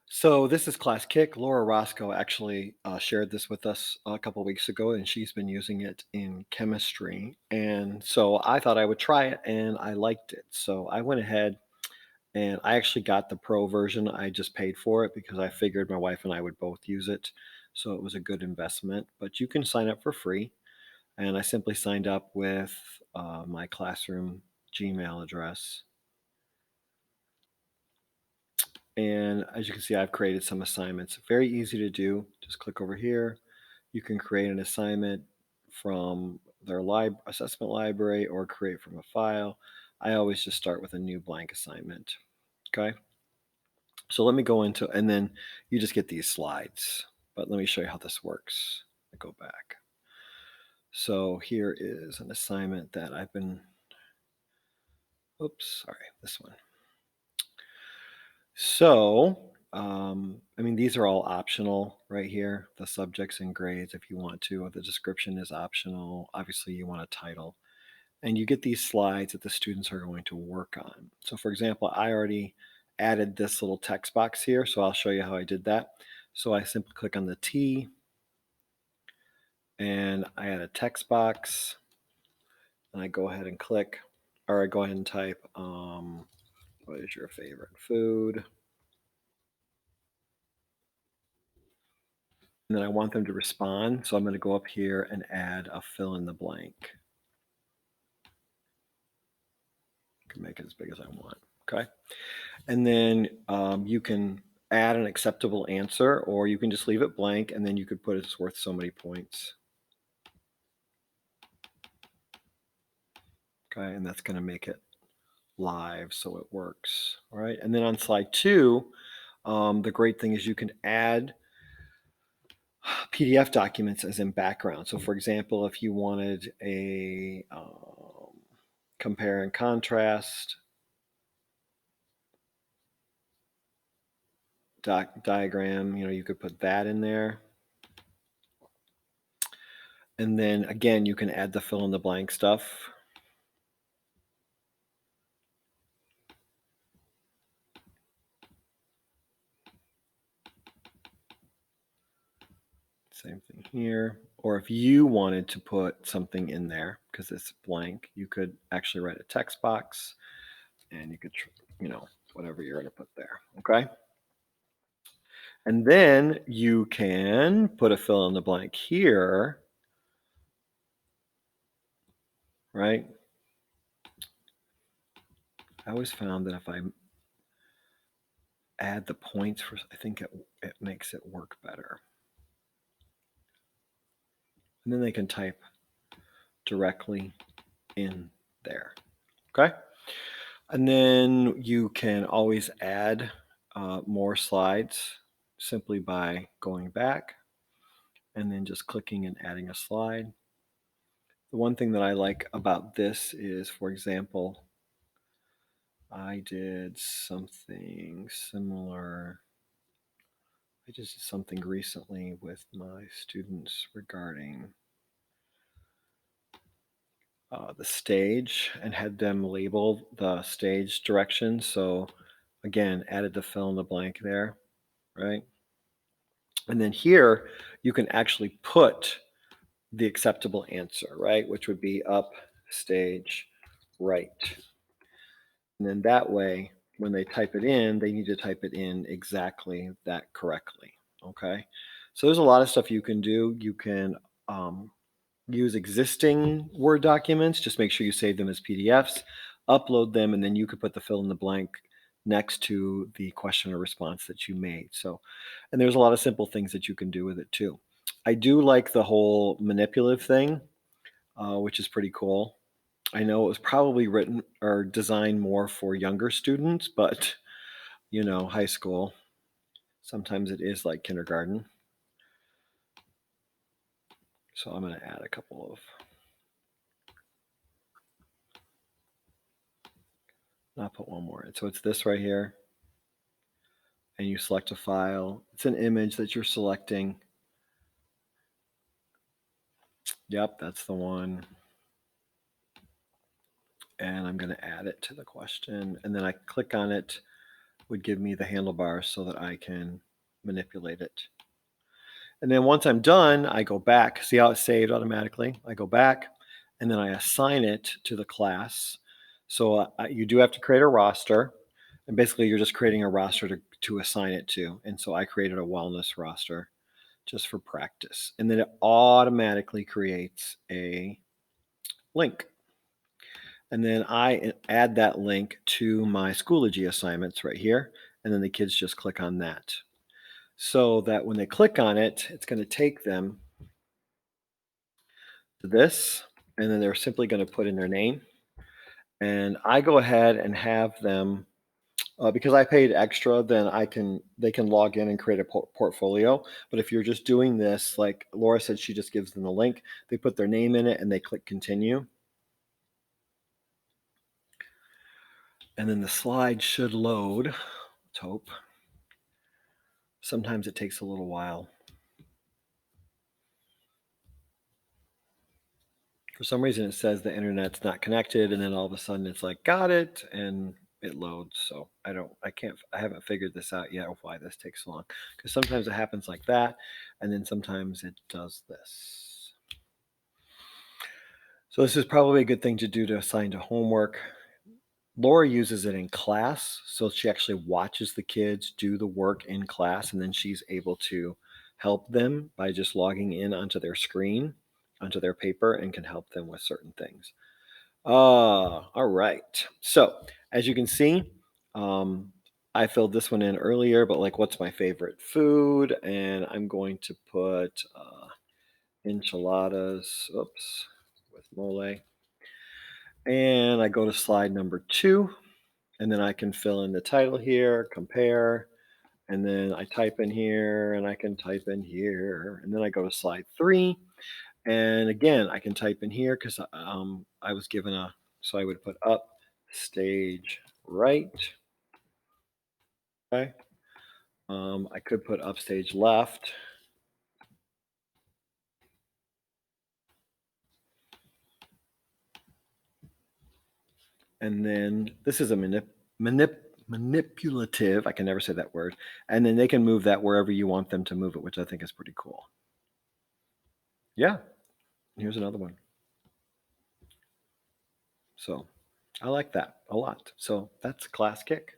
So this is ClassKick. Laura Roscoe actually shared this with us a couple weeks ago, and she's been using it in chemistry. And so I thought I would try it, and I liked it. So I went ahead and I actually got the pro version. I just paid for it because I figured my wife and I would both use it. So it was a good investment. But you can sign up for free. And I simply signed up with my classroom Gmail address. And as you can see, I've created some assignments. Very easy to do. Just click over here. You can create an assignment from their assessment library or create from a file. I always just start with a new blank assignment. Okay. So let me go into, and then you just get these slides. But let me show you how this works. I go back. So here is an assignment that I've been, oops, sorry, this one. So, I mean, these are all optional right here, the subjects and grades if you want to. The description is optional. Obviously, you want a title. And you get these slides that the students are going to work on. So, for example, I already added this little text box here, so I'll show you how I did that. So I simply click on the T and I add a text box and I go ahead and click, or I go ahead and type, what is your favorite food? And then I want them to respond. So I'm going to go up here and add a fill in the blank. I can make it as big as I want. Okay. And then you can add an acceptable answer, or you can just leave it blank and then you could put it's worth so many points. Okay. And that's going to make it live so it works. All right. And then on slide 2, the great thing is you can add PDF documents as in background. So, for example, if you wanted a compare and contrast diagram, you could put that in there. And then again, you can add the fill in the blank stuff. Same thing here. Or if you wanted to put something in there because it's blank, you could actually write a text box and you could, whatever you're going to put there. Okay. And then you can put a fill in the blank here, right? I always found that if I add the points for, I think it makes it work better. And then they can type directly in there. Okay. And then you can always add more slides simply by going back and then just clicking and adding a slide. The one thing that I like about this is, for example, I did something similar. I just did something recently with my students regarding the stage and had them label the stage directions. So again, added the fill in the blank there, right? And then here you can actually put the acceptable answer, right? Which would be up, stage, right. And then that way, when they type it in, they need to type it in exactly that correctly. Okay. So there's a lot of stuff you can do. You can use existing Word documents. Just make sure you save them as PDFs, upload them, and then you could put the fill in the blank next to the question or response that you made. So, and there's a lot of simple things that you can do with it too. I do like the whole manipulative thing, which is pretty cool. I know it was probably written or designed more for younger students, but high school, sometimes it is like kindergarten. So I'm going to add a couple of, I'll put one more in. So it's this right here. And you select a file. It's an image that you're selecting. Yep, that's the one. And I'm going to add it to the question. And then I click on it. would give me the handlebars so that I can manipulate it. And then once I'm done, I go back. See how it's saved automatically? I go back and then I assign it to the class. So you do have to create a roster. And basically, you're just creating a roster to assign it to. And so I created a wellness roster just for practice. And then it automatically creates a link. And then I add that link to my Schoology assignments right here. And then the kids just click on that. So that when they click on it, it's going to take them to this. And then they're simply going to put in their name. And I go ahead and have them because I paid extra, then they can log in and create a portfolio. But if you're just doing this, like Laura said, she just gives them the link. They put their name in it and they click continue. And then the slide should load. Let's hope. Sometimes it takes a little while. For some reason, it says the internet's not connected, and then all of a sudden it's like, got it, and it loads. So I haven't figured this out yet of why this takes so long. Because sometimes it happens like that, and then sometimes it does this. So this is probably a good thing to do to assign to homework. Laura uses it in class, so she actually watches the kids do the work in class, and then she's able to help them by just logging in onto their screen, onto their paper, and can help them with certain things. All right. So as you can see, um, I filled this one in earlier, but like, what's my favorite food? And I'm going to put enchiladas, oops, with mole. And I go to slide number 2, and then I can fill in the title here, compare, and then I type in here, and I can type in here, and then I go to slide 3, and again I can type in here because I was given so I would put up stage right. Okay, I could put up stage left, and then this is a manipulative. I can never say that word, and then they can move that wherever you want them to move it, which I think is pretty cool. Yeah, here's another one. So I like that a lot. So that's ClassKick.